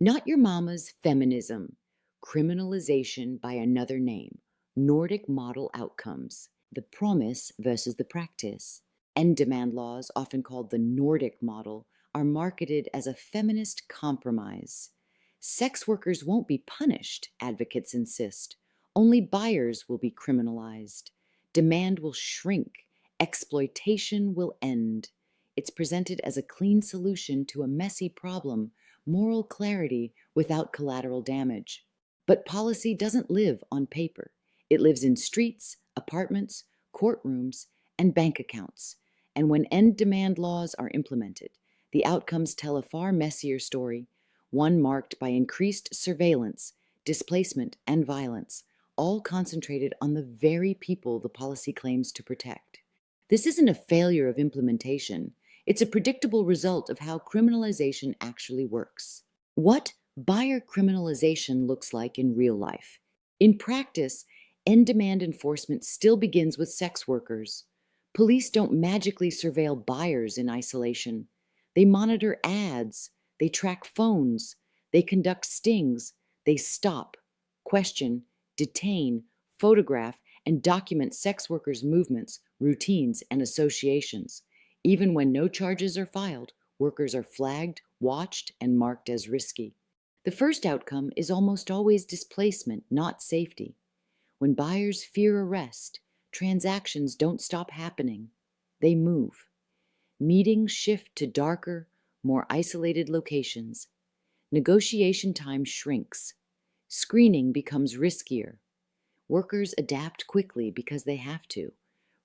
Not Your Mama's Feminism, Criminalization by Another Name, Nordic Model Outcomes, the Promise versus the Practice. End demand laws, often called the Nordic Model, are marketed as a feminist compromise. Sex workers won't be punished, advocates insist. Only buyers will be criminalized. Demand will shrink. Exploitation will end. It's presented as a clean solution to a messy problem, moral clarity without collateral damage. But policy doesn't live on paper. It lives in streets, apartments, courtrooms, and bank accounts. And when end demand laws are implemented, the outcomes tell a far messier story, one marked by increased surveillance, displacement, and violence, all concentrated on the very people the policy claims to protect. This isn't a failure of implementation. It's a predictable result of how criminalization actually works. What buyer criminalization looks like in real life. In practice, end demand enforcement still begins with sex workers. Police don't magically surveil buyers in isolation. They monitor ads, they track phones, they conduct stings, they stop, question, detain, photograph, and document sex workers' movements, routines, and associations. Even when no charges are filed, workers are flagged, watched, and marked as risky. The first outcome is almost always displacement, not safety. When buyers fear arrest, transactions don't stop happening. They move. Meetings shift to darker, more isolated locations. Negotiation time shrinks. Screening becomes riskier. Workers adapt quickly because they have to.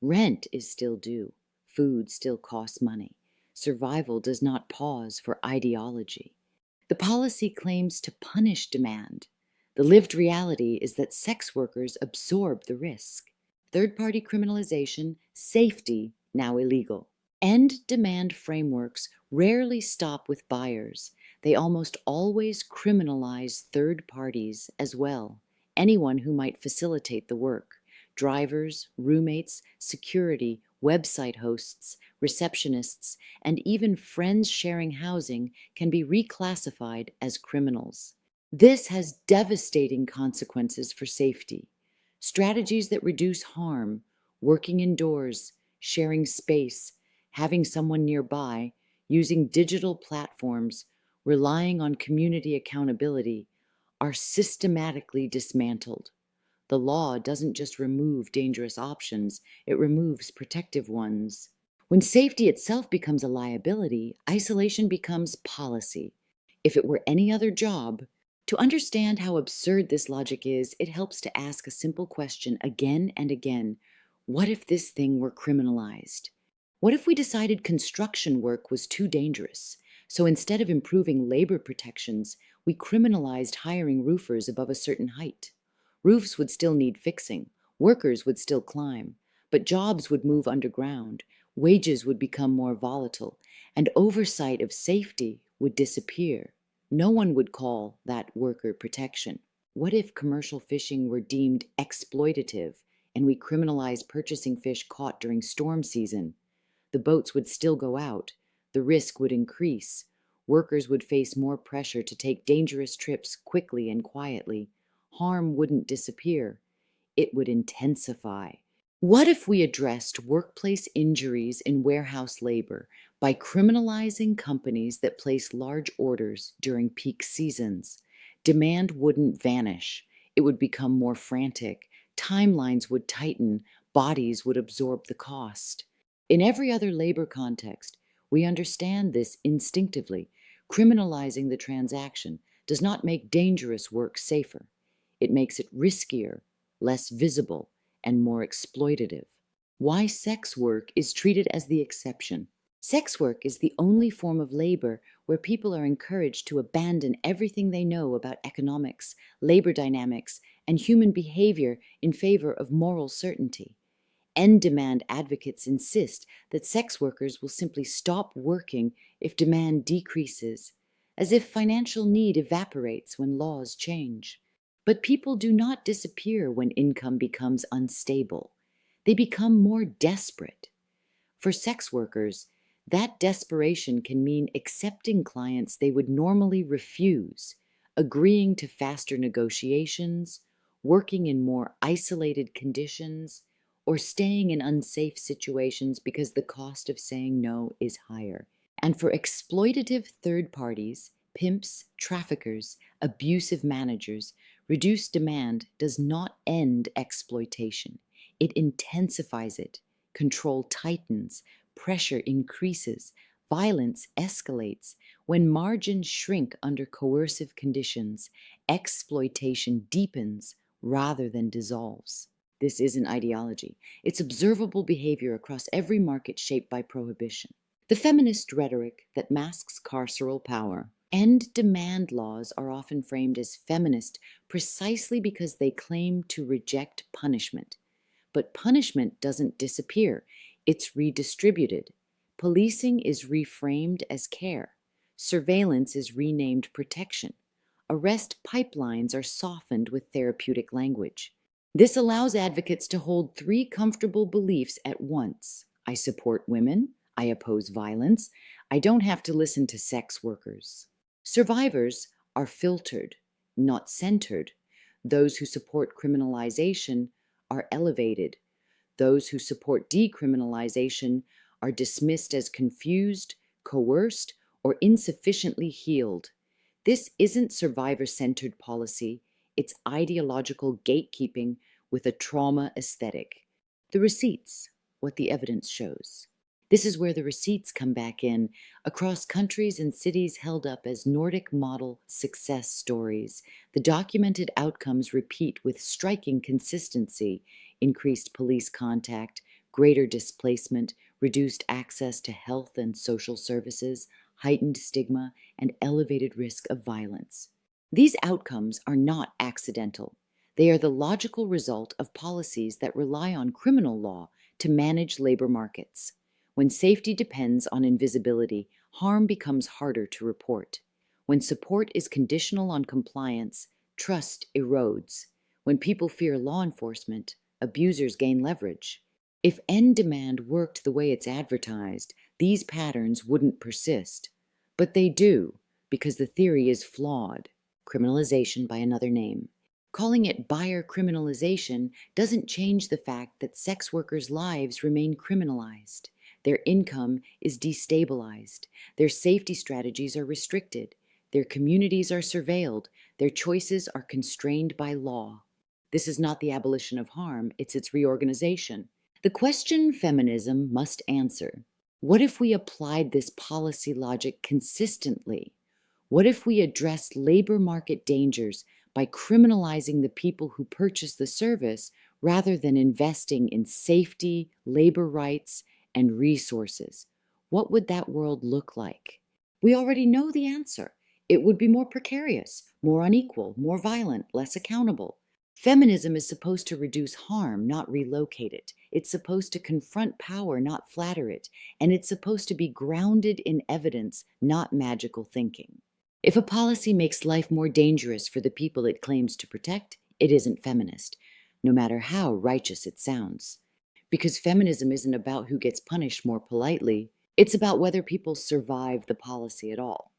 Rent is still due. Food still costs money. Survival does not pause for ideology. The policy claims to punish demand. The lived reality is that sex workers absorb the risk. Third-party criminalization, safety, now illegal. End demand frameworks rarely stop with buyers. They almost always criminalize third parties as well, anyone who might facilitate the work. Drivers, roommates, security, website hosts, receptionists, and even friends sharing housing can be reclassified as criminals. This has devastating consequences for safety. Strategies that reduce harm, working indoors, sharing space, having someone nearby, using digital platforms, relying on community accountability, are systematically dismantled. The law doesn't just remove dangerous options, it removes protective ones. When safety itself becomes a liability, isolation becomes policy. If it were any other job, to understand how absurd this logic is, it helps to ask a simple question again and again. What if this thing were criminalized? What if we decided construction work was too dangerous? So instead of improving labor protections, we criminalized hiring roofers above a certain height. Roofs would still need fixing, workers would still climb, but jobs would move underground, wages would become more volatile, and oversight of safety would disappear. No one would call that worker protection. What if commercial fishing were deemed exploitative and we criminalized purchasing fish caught during storm season? The boats would still go out, the risk would increase, workers would face more pressure to take dangerous trips quickly and quietly. Harm wouldn't disappear, it would intensify. What if we addressed workplace injuries in warehouse labor by criminalizing companies that place large orders during peak seasons? Demand wouldn't vanish, it would become more frantic, timelines would tighten, bodies would absorb the cost. In every other labor context, we understand this instinctively. Criminalizing the transaction does not make dangerous work safer. It makes it riskier, less visible, and more exploitative. Why sex work is treated as the exception. Sex work is the only form of labor where people are encouraged to abandon everything they know about economics, labor dynamics, and human behavior in favor of moral certainty. End demand advocates insist that sex workers will simply stop working if demand decreases, as if financial need evaporates when laws change. But people do not disappear when income becomes unstable. They become more desperate. For sex workers, that desperation can mean accepting clients they would normally refuse, agreeing to faster negotiations, working in more isolated conditions, or staying in unsafe situations because the cost of saying no is higher. And for exploitative third parties, pimps, traffickers, abusive managers, reduced demand does not end exploitation. It intensifies it. Control tightens, pressure increases, violence escalates. When margins shrink under coercive conditions, exploitation deepens rather than dissolves. This isn't ideology. It's observable behavior across every market shaped by prohibition. The feminist rhetoric that masks carceral power and demand laws are often framed as feminist precisely because they claim to reject punishment. But punishment doesn't disappear, it's redistributed. Policing is reframed as care. Surveillance is renamed protection. Arrest pipelines are softened with therapeutic language. This allows advocates to hold three comfortable beliefs at once. I support women. I oppose violence. I don't have to listen to sex workers. Survivors are filtered, not centered. Those who support criminalization are elevated. Those who support decriminalization are dismissed as confused, coerced, or insufficiently healed. This isn't survivor-centered policy. It's ideological gatekeeping with a trauma aesthetic. The receipts, what the evidence shows. This is where the receipts come back in, across countries and cities held up as Nordic Model success stories. The documented outcomes repeat with striking consistency: increased police contact, greater displacement, reduced access to health and social services, heightened stigma, and elevated risk of violence. These outcomes are not accidental. They are the logical result of policies that rely on criminal law to manage labor markets. When safety depends on invisibility, harm becomes harder to report. When support is conditional on compliance, trust erodes. When people fear law enforcement, abusers gain leverage. If end demand worked the way it's advertised, these patterns wouldn't persist. But they do, because the theory is flawed. Criminalization by another name. Calling it buyer criminalization doesn't change the fact that sex workers' lives remain criminalized. Their income is destabilized. Their safety strategies are restricted. Their communities are surveilled. Their choices are constrained by law. This is not the abolition of harm, it's its reorganization. The question feminism must answer: what if we applied this policy logic consistently? What if we addressed labor market dangers by criminalizing the people who purchase the service rather than investing in safety, labor rights, and resources? What would that world look like? We already know the answer. It would be more precarious, more unequal, more violent, less accountable. Feminism is supposed to reduce harm, not relocate it. It's supposed to confront power, not flatter it. And it's supposed to be grounded in evidence, not magical thinking. If a policy makes life more dangerous for the people it claims to protect, it isn't feminist, no matter how righteous it sounds. Because feminism isn't about who gets punished more politely, it's about whether people survive the policy at all.